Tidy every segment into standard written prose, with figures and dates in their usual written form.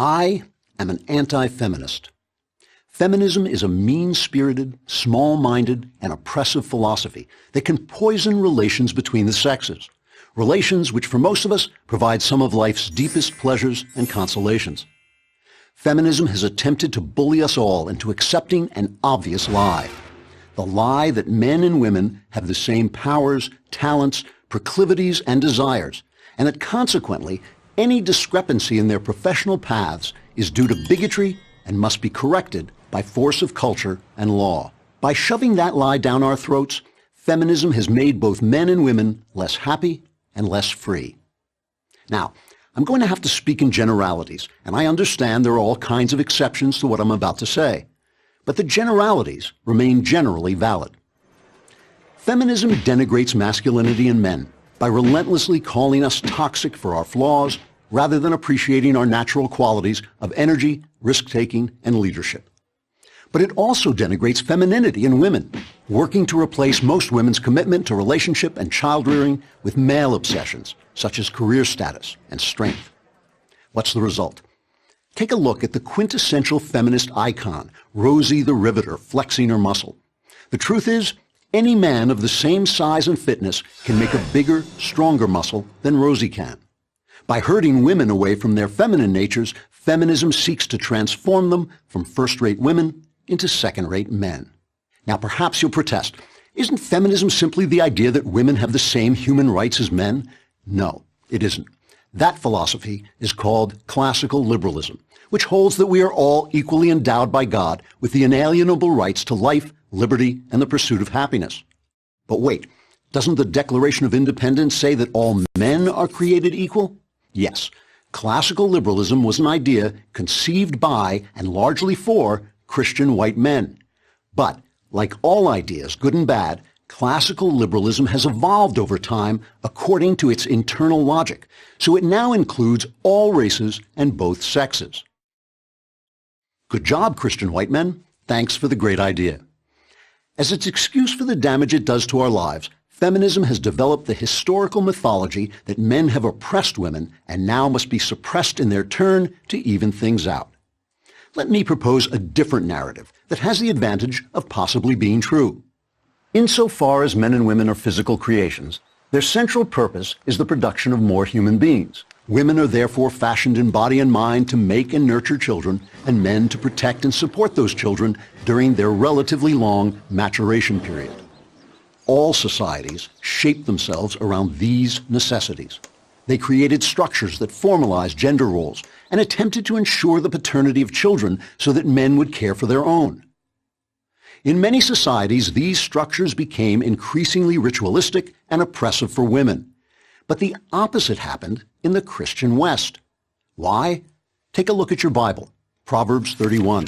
I am an anti-feminist. Feminism is a mean-spirited, small-minded, and oppressive philosophy that can poison relations between the sexes, relations which for most of us provide some of life's deepest pleasures and consolations. Feminism has attempted to bully us all into accepting an obvious lie. The lie that men and women have the same powers, talents, proclivities, and desires, and that consequently any discrepancy in their professional paths is due to bigotry and must be corrected by force of culture and law. By shoving that lie down our throats, feminism has made both men and women less happy and less free. Now, I'm going to have to speak in generalities, and I understand there are all kinds of exceptions to what I'm about to say. But the generalities remain generally valid. Feminism denigrates masculinity in men by relentlessly calling us toxic for our flaws rather than appreciating our natural qualities of energy, risk-taking, and leadership. But it also denigrates femininity in women, working to replace most women's commitment to relationship and child-rearing with male obsessions, such as career status and strength. What's the result? Take a look at the quintessential feminist icon, Rosie the Riveter, flexing her muscle. The truth is, any man of the same size and fitness can make a bigger, stronger muscle than Rosie can. By herding women away from their feminine natures, feminism seeks to transform them from first-rate women into second-rate men. Now, perhaps you'll protest. Isn't feminism simply the idea that women have the same human rights as men? No, it isn't. That philosophy is called classical liberalism, which holds that we are all equally endowed by God with the inalienable rights to life, liberty, and the pursuit of happiness. But wait, doesn't the Declaration of Independence say that all men are created equal? Yes, classical liberalism was an idea conceived by and largely for Christian white men. But, like all ideas, good and bad, classical liberalism has evolved over time according to its internal logic, so it now includes all races and both sexes. Good job, Christian white men. Thanks for the great idea. As its excuse for the damage it does to our lives, feminism has developed the historical mythology that men have oppressed women and now must be suppressed in their turn to even things out. Let me propose a different narrative that has the advantage of possibly being true. Insofar as men and women are physical creations, their central purpose is the production of more human beings. Women are therefore fashioned in body and mind to make and nurture children, and men to protect and support those children during their relatively long maturation period. All societies shape themselves around these necessities. They created structures that formalized gender roles and attempted to ensure the paternity of children so that men would care for their own. In many societies, these structures became increasingly ritualistic and oppressive for women. But the opposite happened in the Christian West. Why? Take a look at your Bible, Proverbs 31.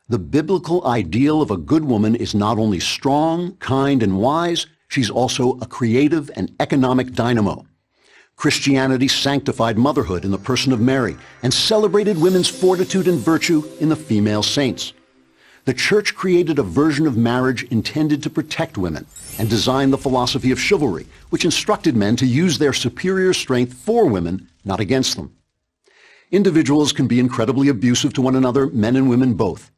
The biblical ideal of a good woman is not only strong, kind, and wise, she's also a creative and economic dynamo. Christianity sanctified motherhood in the person of Mary and celebrated women's fortitude and virtue in the female saints. The church created a version of marriage intended to protect women and designed the philosophy of chivalry, which instructed men to use their superior strength for women, not against them. Individuals can be incredibly abusive to one another, men and women both.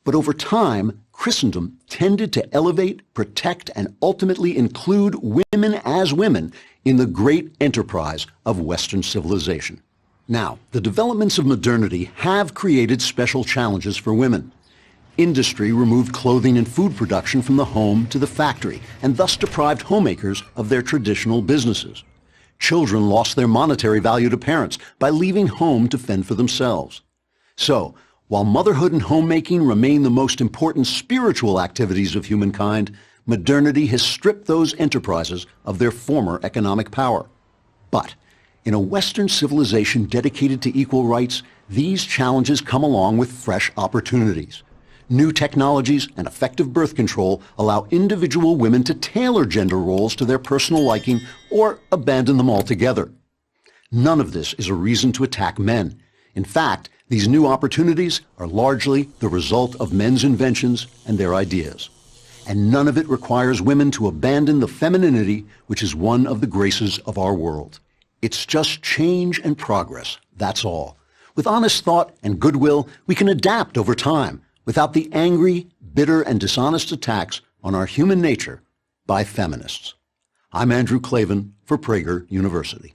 But over time, Christendom tended to elevate, protect, and ultimately include women as women in the great enterprise of Western civilization. Now, the developments of modernity have created special challenges for women. Industry removed clothing and food production from the home to the factory, and thus deprived homemakers of their traditional businesses. Children lost their monetary value to parents by leaving home to fend for themselves. So, while motherhood and homemaking remain the most important spiritual activities of humankind, modernity has stripped those enterprises of their former economic power. But in a Western civilization dedicated to equal rights, these challenges come along with fresh opportunities. New technologies and effective birth control allow individual women to tailor gender roles to their personal liking or abandon them altogether. None of this is a reason to attack men. In fact, these new opportunities are largely the result of men's inventions and their ideas. And none of it requires women to abandon the femininity which is one of the graces of our world. It's just change and progress, that's all. With honest thought and goodwill, we can adapt over time without the angry, bitter, and dishonest attacks on our human nature by feminists. I'm Andrew Klavan for Prager University.